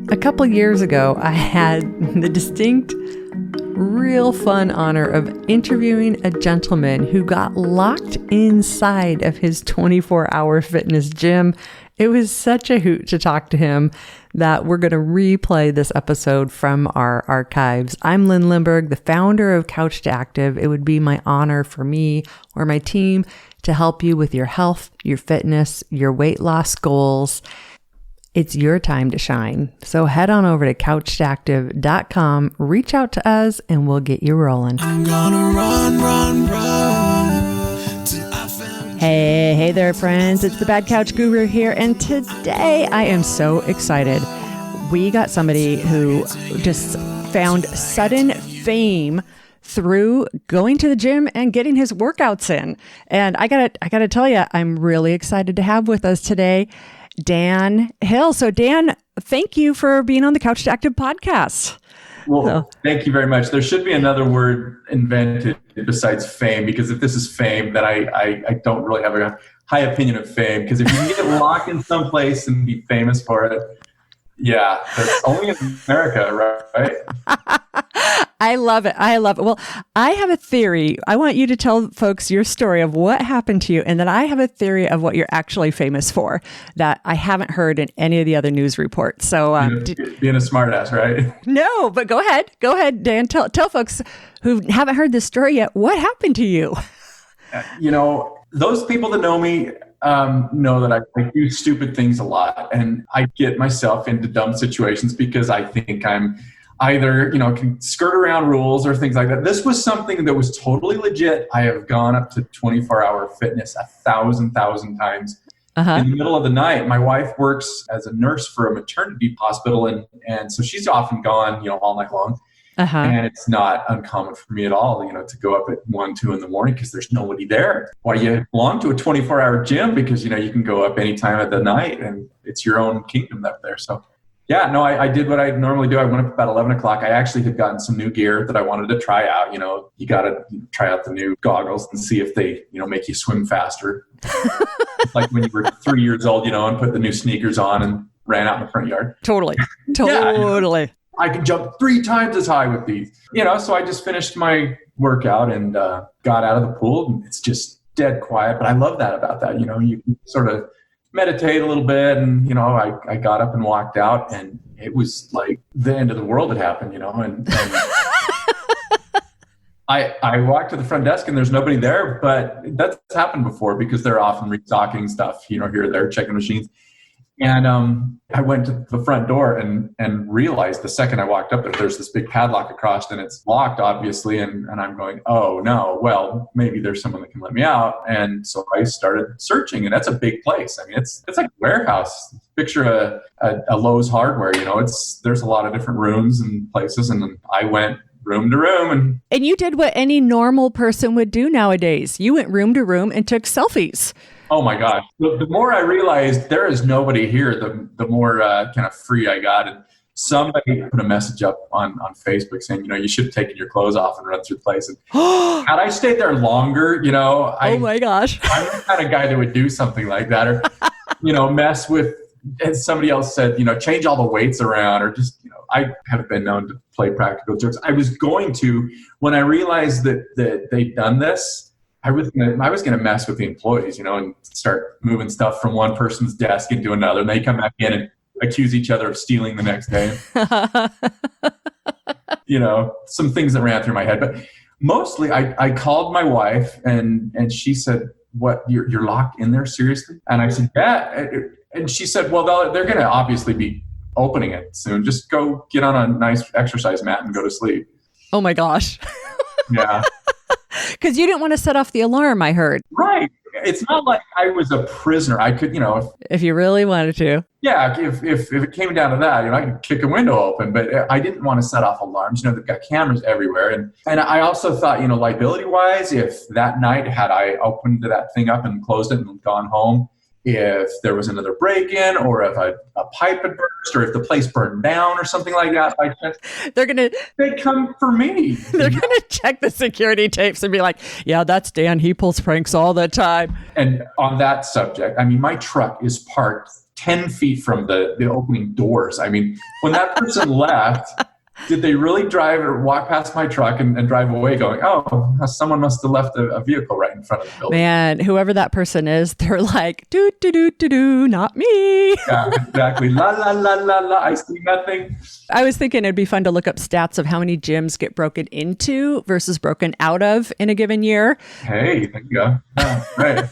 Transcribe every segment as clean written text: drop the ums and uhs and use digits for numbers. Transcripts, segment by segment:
A couple years ago, I had the distinct, real fun honor of interviewing a gentleman who got locked inside of his 24-hour fitness gym. It was such a hoot to talk to him that we're going to replay this episode from our archives. I'm Lyn Lindbergh, the founder of Couch to Active. It would be my honor for me or my team to help you with your health, your fitness, your weight loss goals. It's your time to shine. So head on over to couchtoactive.com, reach out to us, and we'll get you rolling. I'm gonna run. Hey there, friends. It's the Bad Couch Guru here. And today I am so excited. We got somebody who just found sudden fame through going to the gym and getting his workouts in. And I gotta tell you, I'm really excited to have with us today Dan Hill. So Dan, thank you for being on the Couch to Active podcast. Well, Thank you very much. There should be another word invented besides fame, because if this is fame, then I don't really have a high opinion of fame, because if you can get locked in some place and be famous for it, yeah, that's only in America, right? I love it. Well, I have a theory. I want you to tell folks your story of what happened to you. And then I have a theory of what you're actually famous for that I haven't heard in any of the other news reports. So being a smartass, right? No, but go ahead, Dan. Tell folks who haven't heard this story yet, what happened to you? Those people that know me know that I do stupid things a lot, and I get myself into dumb situations because I think I'm either, can skirt around rules or things like that. This was something that was totally legit. I have gone up to 24-hour fitness 1,000 times. In the middle of the night. My wife works as a nurse for a maternity hospital, and so she's often gone, all night long. And it's not uncommon for me at all, to go up at 1, 2 in the morning because there's nobody there. Why you belong to a 24-hour gym, because, you can go up any time of the night and it's your own kingdom up there. So yeah, no, I did what I normally do. I went up about 11 o'clock. I actually had gotten some new gear that I wanted to try out. You got to try out the new goggles and see if they, make you swim faster. Like when you were 3 years old, and put the new sneakers on and ran out in the front yard. Totally. Yeah, I can jump 3 times as high with these, so I just finished my workout and got out of the pool, and it's just dead quiet. But I love that about that. You can sort of meditate a little bit, and, I got up and walked out, and it was like the end of the world had happened, and I walked to the front desk and there's nobody there, but that's happened before because they're often restocking stuff, here or there, checking machines. And I went to the front door and realized the second I walked up there's this big padlock across, and it's locked, obviously. And I'm going, oh, no, well, maybe there's someone that can let me out. And so I started searching, and that's a big place. I mean, it's like a warehouse. Picture a Lowe's Hardware, there's a lot of different rooms and places. And I went room to room. And you did what any normal person would do nowadays. You went room to room and took selfies. Oh my gosh. The more I realized there is nobody here, the more kind of free I got. And somebody put a message up on Facebook saying, you should have taken your clothes off and run through the place. And had I stayed there longer, oh my gosh, I'm the kind of guy that would do something like that, or, mess with, as somebody else said, change all the weights around, or just, I have been known to play practical jokes. I was going to, when I realized that they'd done this, I was gonna mess with the employees, and start moving stuff from one person's desk into another, and they come back in and accuse each other of stealing the next day. Some things that ran through my head, but mostly I called my wife and she said, "What? You're locked in there, seriously?" And I said, "Yeah." And she said, "Well, they're gonna obviously be opening it soon. Just go get on a nice exercise mat and go to sleep." Oh my gosh. Yeah. Because you didn't want to set off the alarm, I heard. Right. It's not like I was a prisoner. I could, if you really wanted to. Yeah, if it came down to that, I could kick a window open, but I didn't want to set off alarms. They've got cameras everywhere. And I also thought, liability-wise, if that night had I opened that thing up and closed it and gone home, if there was another break-in, or if a pipe had burst, or if the place burned down or something like that, they'd come for me. They're going to check the security tapes and be like, yeah, that's Dan. He pulls pranks all the time. And on that subject, my truck is parked 10 feet from the opening doors. I mean, when that person left, did they really drive or walk past my truck and drive away going, oh, someone must have left a vehicle right in front of the building? Man, whoever that person is, they're like, do, do, do, do, do, not me. Yeah, exactly. La, la, la, la, la. I see nothing. I was thinking it'd be fun to look up stats of how many gyms get broken into versus broken out of in a given year. Hey, there you go. Yeah, right.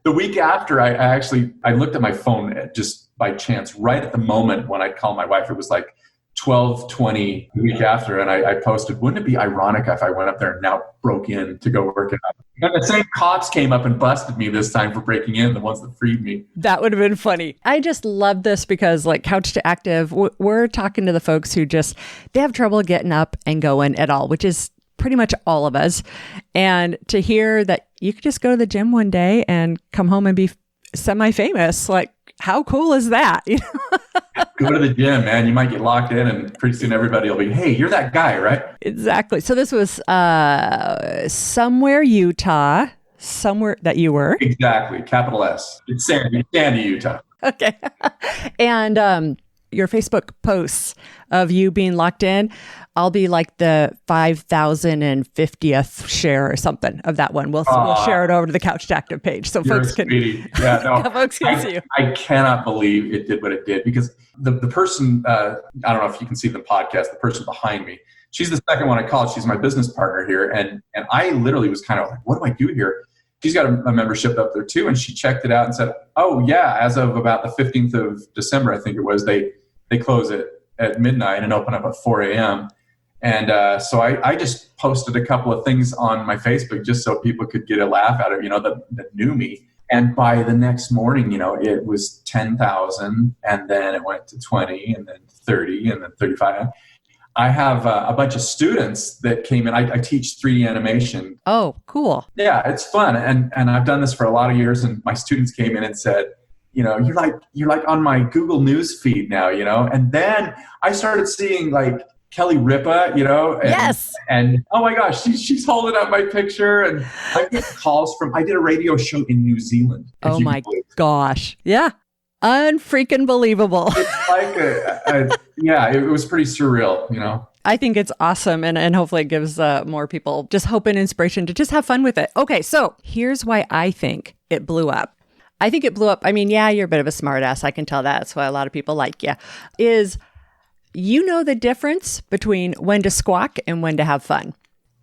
The week after, I looked at my phone just by chance, right at the moment when I called my wife. It was like 12:20 the week after, and I posted, wouldn't it be ironic if I went up there and now broke in to go work it out? And the same cops came up and busted me this time for breaking in, the ones that freed me. That would have been funny. I just love this because like Couch to Active, we're talking to the folks who they have trouble getting up and going at all, which is pretty much all of us. And to hear that you could just go to the gym one day and come home and be semi-famous, like how cool is that? You know? Go to the gym, man. You might get locked in and pretty soon everybody will be, hey, you're that guy, right? Exactly. So this was somewhere, Utah, somewhere that you were. Exactly. Capital S. It's Sandy, Utah. Okay. And your Facebook posts of you being locked in, I'll be like the 5,050th share or something of that one. We'll share it over to the Couch to Active page so folks can, folks can see you. I cannot believe it did what it did because the person, I don't know if you can see the podcast, the person behind me, she's the second one I called. She's my business partner here. And I literally was kind of like, what do I do here? She's got a membership up there too. And she checked it out and said, oh yeah, as of about the 15th of December, I think it was, they close it at midnight and open up at 4 a.m. And so I just posted a couple of things on my Facebook just so people could get a laugh out of, that knew me. And by the next morning, it was 10,000 and then it went to 20 and then 30 and then 35. I have a bunch of students that came in. I teach 3D animation. Oh, cool. Yeah, it's fun. And I've done this for a lot of years. And my students came in and said, you're like on my Google News feed now, And then I started seeing like Kelly Ripa, yes. And oh my gosh, she's holding up my picture. And I get calls I did a radio show in New Zealand. Oh my gosh. Yeah. Unfreaking believable. It's like it was pretty surreal, I think it's awesome. And hopefully it gives more people just hope and inspiration to just have fun with it. Okay. So here's why I think it blew up. I think it blew up. I mean, yeah, you're a bit of a smart ass. I can tell that. That's why a lot of people like you. Is the difference between when to squawk and when to have fun.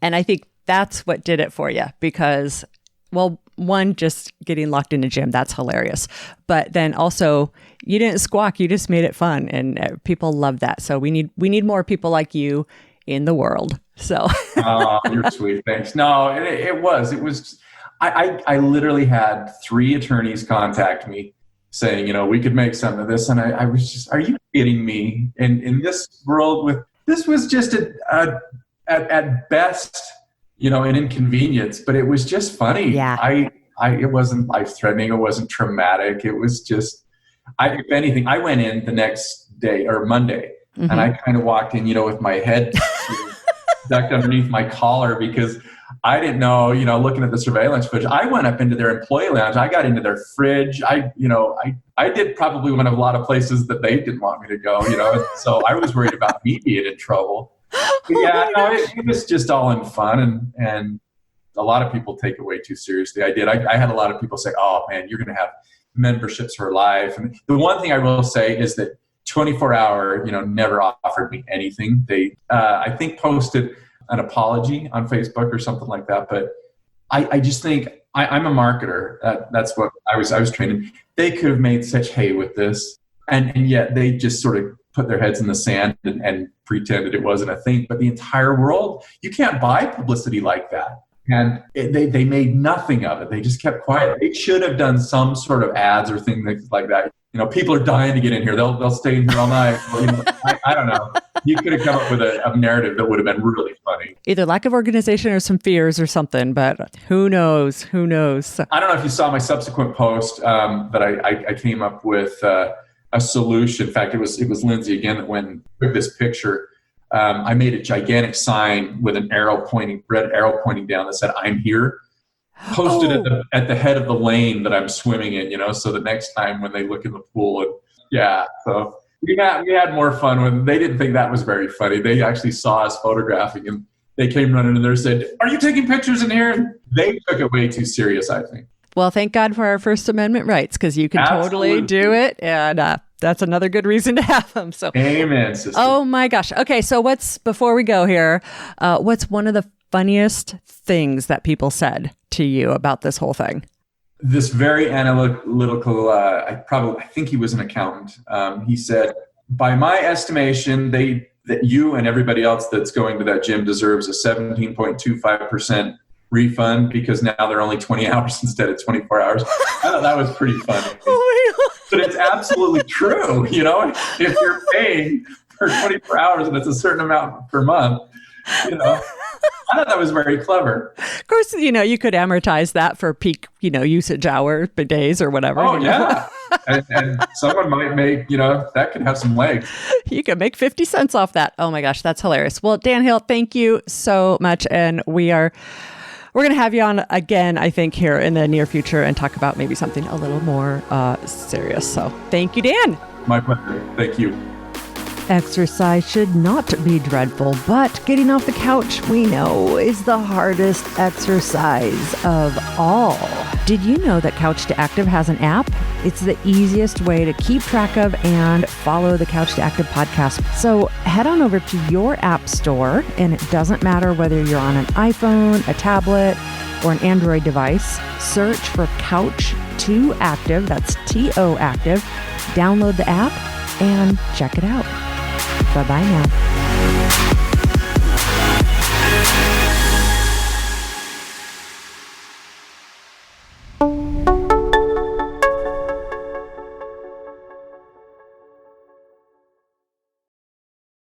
And I think that's what did it for you because, well, one, just getting locked in a gym, that's hilarious. But then also you didn't squawk, you just made it fun and people love that. So we need more people like you in the world. So oh, you're sweet. Thanks. No, it was, I literally had 3 attorneys contact me saying, we could make some of this. And I was just, are you kidding me? And in this world this was just at best, an inconvenience, but it was just funny. Yeah. It wasn't life-threatening. It wasn't traumatic. It was just, if anything, I went in the next day or Monday and I kind of walked in, with my head ducked underneath my collar because I didn't know, looking at the surveillance footage, I went up into their employee lounge. I got into their fridge. I did probably one of a lot of places that they didn't want me to go, so I was worried about me being in trouble. But yeah, it was just all in fun. And a lot of people take it way too seriously. I did. I had a lot of people say, oh man, you're going to have memberships for life. And the one thing I will say is that 24-hour, never offered me anything. They, I think, posted an apology on Facebook or something like that. But I just think I'm a marketer. That's what I was trained in. They could have made such hay with this. And yet they just sort of put their heads in the sand and pretended it wasn't a thing. But the entire world, you can't buy publicity like that. And they made nothing of it. They just kept quiet. They should have done some sort of ads or things like that. People are dying to get in here. They'll stay in here all night. I don't know. You could have come up with a narrative that would have been really funny. Either lack of organization or some fears or something, but who knows? Who knows? I don't know if you saw my subsequent post that I came up with a solution. In fact, it was Lindsay again that when took this picture. I made a gigantic sign with an red arrow pointing down that said, "I'm here." posted at the head of the lane that I'm swimming in, so the next time when they look in the pool, so we had more fun when they didn't think that was very funny. They actually saw us photographing and they came running in there and said, "Are you taking pictures in here?" And they took it way too serious, I think. Well, thank God for our First Amendment rights, because you can totally do it. And that's another good reason to have them. So, amen, sister. Oh my gosh. Okay. So before we go here, what's one of the funniest things that people said to you about this whole thing? This very analytical, I think he was an accountant. He said, by my estimation, that you and everybody else that's going to that gym deserves a 17.25% refund because now they're only 20 hours instead of 24 hours. I thought that was pretty funny. Oh my God. But it's absolutely true. If you're paying for 24 hours and it's a certain amount per month, I thought that was very clever. Of course, you could amortize that for peak, usage hour, days or whatever. Oh, yeah. and someone might make, that could have some legs. You could make 50 cents off that. Oh my gosh, that's hilarious. Well, Dan Hill, thank you so much. And we're going to have you on again, I think, here in the near future and talk about maybe something a little more serious. So thank you, Dan. My pleasure. Thank you. Exercise should not be dreadful, but getting off the couch, we know, is the hardest exercise of all. Did you know that Couch to Active has an app? It's the easiest way to keep track of and follow the Couch to Active podcast. So head on over to your app store, and it doesn't matter whether you're on an iPhone, a tablet, or an Android device. Search for Couch to Active, that's T-O Active. Download the app and check it out. Bye-bye now.